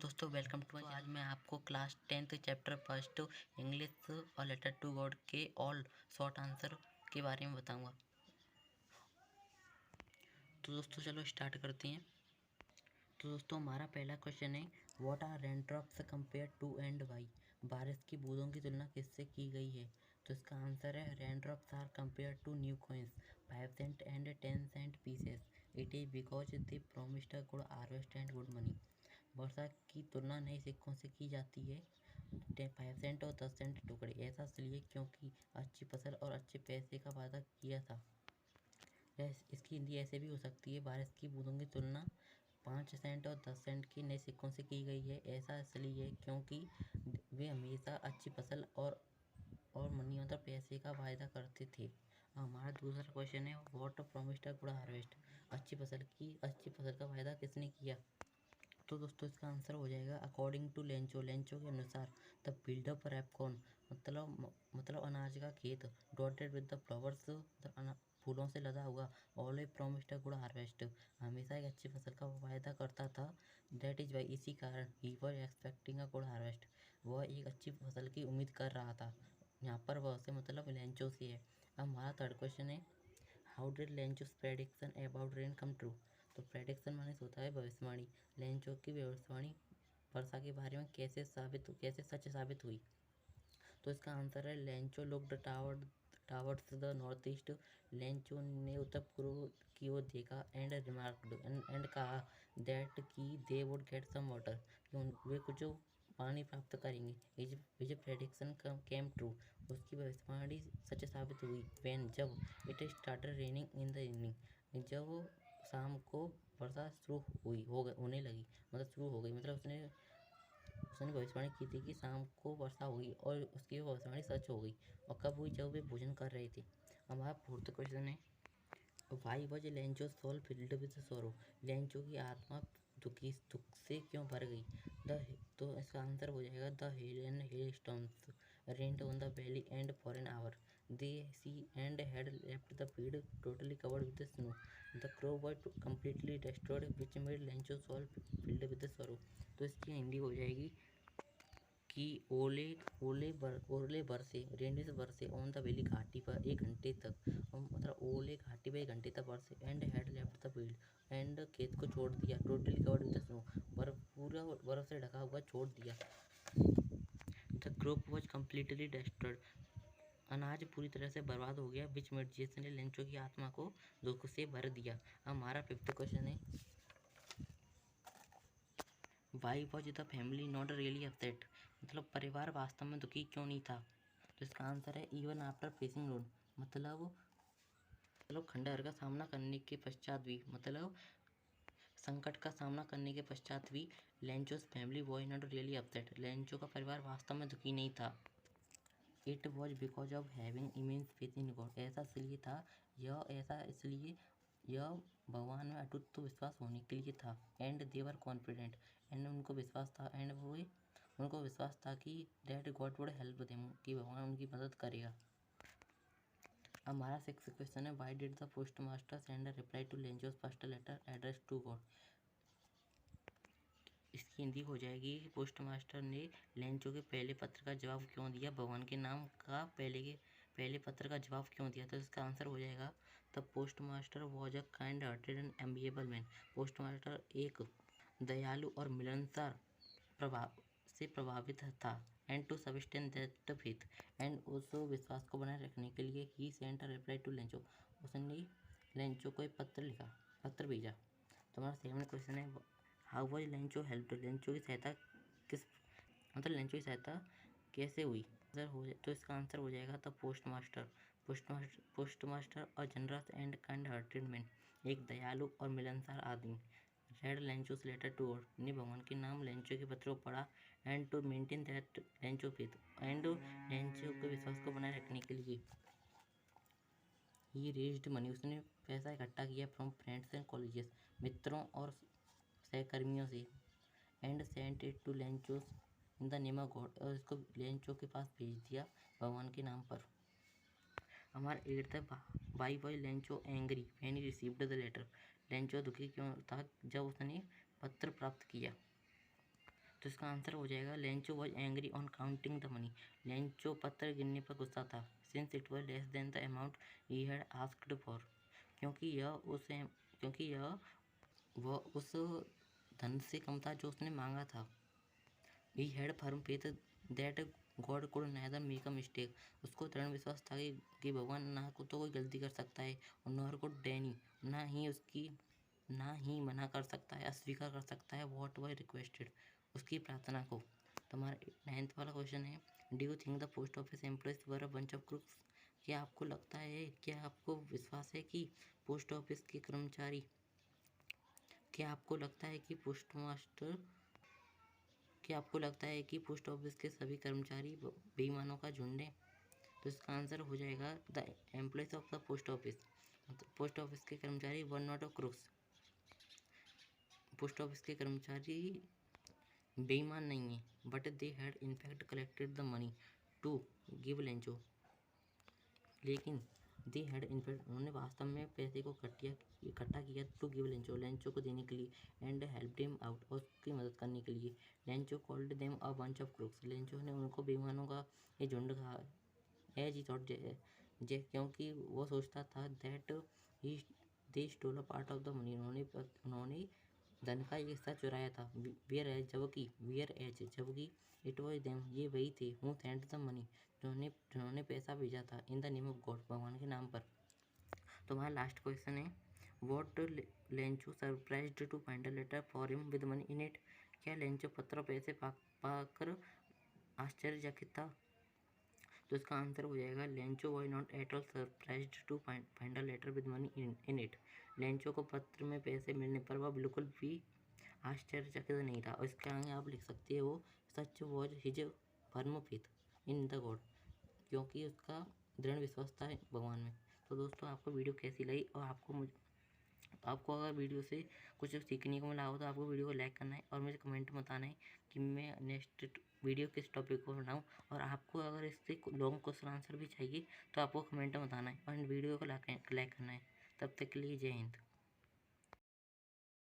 दोस्तों welcome to आज मैं आपको class 10th chapter first English और लेटर टू गॉड के ऑल शॉर्ट आंसर के बारे में बताऊंगा। तो दोस्तों चलो स्टार्ट करते हैं। तो दोस्तों हमारा पहला क्वेश्चन है what are raindrops compare to and why. बारिश की बूंदों की तुलना किससे की गई है? तो इसका आंसर है raindrops are compare to new coins 5 cent and 10 cent pieces. It is because they promised a good harvest and good money. वर्षा की तुलना नए सिक्कों से की जाती है 5 सेंट और 10 सेंट टुकड़े। ऐसा इसलिए क्योंकि अच्छी फसल और अच्छे पैसे का वादा किया था। इसकी हिंदी ऐसे भी हो सकती है बारिश की बूंदों की तुलना 5 सेंट और 10 सेंट के नए सिक्कों से की गई है। ऐसा इसलिए क्योंकि वे हमेशा अच्छी फसल और मनी मतलब पैसे का वायदा करते थे। हमारा दूसरा क्वेश्चन है what promised a good harvest. अच्छी फसल का वायदा किसने किया? तो दोस्तों इसका आंसर हो जाएगा अकॉर्डिंग टू लेंचो के अनुसार द फील्ड ऑफ रैपकॉर्न मतलब अनाज का खेत डॉटेड विद द फ्लावर्स फूलों से लदा हुआ always promised a good harvest हमेशा एक अच्छी फसल का वायदा करता था। दैट इज वाई इसी कारण he was expecting a good harvest वह एक अच्छी फसल की उम्मीद कर रहा था। यहाँ पर वह से मतलब लेंचो से है। अब हमारा थर्ड क्वेश्चन है how did Lencho's prediction about rain come true. तो प्रेडिक्शन माने होता है भविष्यवाणी। लेंचो की भविष्यवाणी वर्षा के बारे में कैसे सच साबित हुई? तो इसका आंसर है Lencho looked towards the north east. Lencho ने उत्तर पूर्व की ओर देखा एंड रिमार्क्ड एंड कहा दैट कि they would get some water वे कुछ पानी प्राप्त करेंगे। विच प्रेडिक्शन केम ट्रू उसकी भविष्यवाणी सच साबित हुई व्हेन जब it started raining in the evening जब शाम को वर्षा होने लगी मतलब शुरू हो गई मतलब उसने भविष्यवाणी की थी कि शाम को वर्षा होगी और उसकी भविष्यवाणी सच हो गई। और कब हुई? जब वे भोजन कर रहे थे। हमारा फोर्थ क्वेश्चन है why was Lencho soul filled with sorrow. Lencho की आत्मा दुख से क्यों भर गई? तो इसका आंसर हो जाएगा the hail and hail storms rained on the valley and for an hour they see and had left the field totally covered with snow the crow was completely destroyed which made Lencho soul filled with sorrow. तो इसकी हिंदी हो जाएगी कि ओले बरसे रेनिस बरसे on the valley घाटी पर 1 घंटे तक मतलब ओले घाटी पर 1 घंटे तक बरसे and had left the field and खेत को छोड़ दिया टोटली कवर्ड विद स्नो पूरा बर्फ से ढका हुआ छोड़ दिया। The crop was completely destroyed अनाज पूरी तरह से बर्बाद हो गया विच मेड जिसने लेंचो की आत्मा को दुख से भर दिया। हमारा फिफ्थ क्वेश्चन है why was the family not really upset मतलब परिवार वास्तव में दुखी क्यों नहीं था? तो इसका आंसर है इवन आफ्टर फेसिंग रूइन मतलब खंडहर का सामना करने के पश्चात भी मतलब संकट का सामना करने के पश्चात भी Lencho's family was not really upset Lencho का परिवार वास्तव में दुखी नहीं था। It was because of having immense faith in God ऐसा इसलिए यह भगवान में अटूट विश्वास होने के लिए था। And they were confident and उनको विश्वास था कि that God would help them कि भगवान उनकी मदद करेगा। हमारा सिक्स्थ क्वेश्चन है why did the post master send a reply to Lencho's first letter address to God. इसकी हिंदी हो जाएगी पोस्ट मास्टर ने लेंचो के पहले पत्र का जवाब क्यों दिया भगवान के नाम का पहले पत्र का जवाब क्यों दिया? तो इसका आंसर हो जाएगा the post master was a kind hearted and amiable man. Post master एक दयालु और मिलनसार से प्रभावित था and to sustain that faith and उस विश्वास को बनाए रखने के लिए ही sent a reply to Lencho उसने लेंचो को एक पत्र भेजा। तो हमारा सेवन क्वेश्चन है how was Lencho help Lencho की सहायता कैसे हुई? तो इसका आंसर हो जाएगा द पोस्ट मास्टर और generous and kind hearted man एक दयालु और मिलनसार आदमी read Lencho's letter to God ने भगवान के नाम लेंचो के पत्र को पढ़ा and to maintain that Lencho faith and Lencho के विश्वास को बनाए रखने के लिए ही रेज्ड मनी उसने पैसा इकट्ठा किया फ्रॉम फ्रेंड्स एंड कॉलेजेस मित्रों और सहकर्मियों से and sent it to Lencho's in the name of God और इसको लेंचो के पास भेज दिया भगवान के नाम पर। हमारा एट्थ है why was Lencho angry when he received the letter Lencho दुखी क्यों था जब उसने पत्र प्राप्त किया? तो इसका आंसर हो जाएगा Lencho was angry on counting the money. Lencho पत्थर गिनने पर गुस्सा था। Since it was less than the amount he had asked for, क्योंकि वह उस धन से कम था जो उसने मांगा था। He had firm faith that God could neither make a mistake, उसको दृढ़ विश्वास था कि भगवान ना तो कोई गलती कर सकता है और नॉर कुड डेनी, ना ही मना कर सकता है, अस्वीकार कर सकता है व्हाट वर रिक्वेस्टेड, उसकी प्रार्थना को। तो हमारा 9th वाला क्वेश्चन है, do you think the post office employees were a bunch of crooks? क्या आपको विश्वास है कि पोस्ट ऑफिस के कर्मचारी क्या आपको लगता है कि पोस्ट ऑफिस के सभी कर्मचारी बेईमानों का झुंड है? तो इसका आंसर हो जाएगा the employees of the post office. Post office के कर्मचारी were not a crooks. Post office के कर्मचारी बेईमान नहीं है, but they had in fact collected the money to give Lencho, लेकिन दे हैड इनफैक्ट उन्होंने वास्तव में पैसे को इकट्ठा किया टू गिव लेंचो, लेंचो को देने के लिए, एंड हेल्प हिम आउट, और उसकी मदद करने के लिए। Lencho called them a bunch of crooks, Lencho ने उनको बेईमानों का ये झुंड कहा। एज ही थॉट क्योंकि वो सोचता था that he they stole a part of the money, उन्होंने धन का एक हिस्सा चुराया था। वियर एज जबकि इट वॉज देम, ये वही थे, हु सेंट द मनी, जिन्होंने पैसा भेजा था, in the name of God, भगवान के नाम पर। तो हमारा लास्ट क्वेश्चन है, what Lencho surprised to find a letter for him with money in it? क्या लेंचो पत्र और पैसे पाकर आश्चर्यचकित था? तो इसका आंसर हो जाएगा Lencho was not at all surprised to find a letter with money in it. Lencho को पत्र में पैसे मिलने पर वह बिल्कुल भी आश्चर्यचकित नहीं था। और इसके आगे आप लिख सकते हो, सच was his firm faith in the God, क्योंकि उसका दृढ़ विश्वास था भगवान में। तो दोस्तों, आपको वीडियो कैसी लगी, और आपको अगर वीडियो से कुछ सीखने को मिला हो तो आपको वीडियो को लाइक करना है और मुझे कमेंट में बताना है कि मैं नेक्स्ट वीडियो किस टॉपिक को बनाऊं। और आपको अगर इससे लॉन्ग क्वेश्चन आंसर भी चाहिए तो आपको कमेंट में बताना है और वीडियो को लाइक करना है। तब तक के लिए जय हिंद।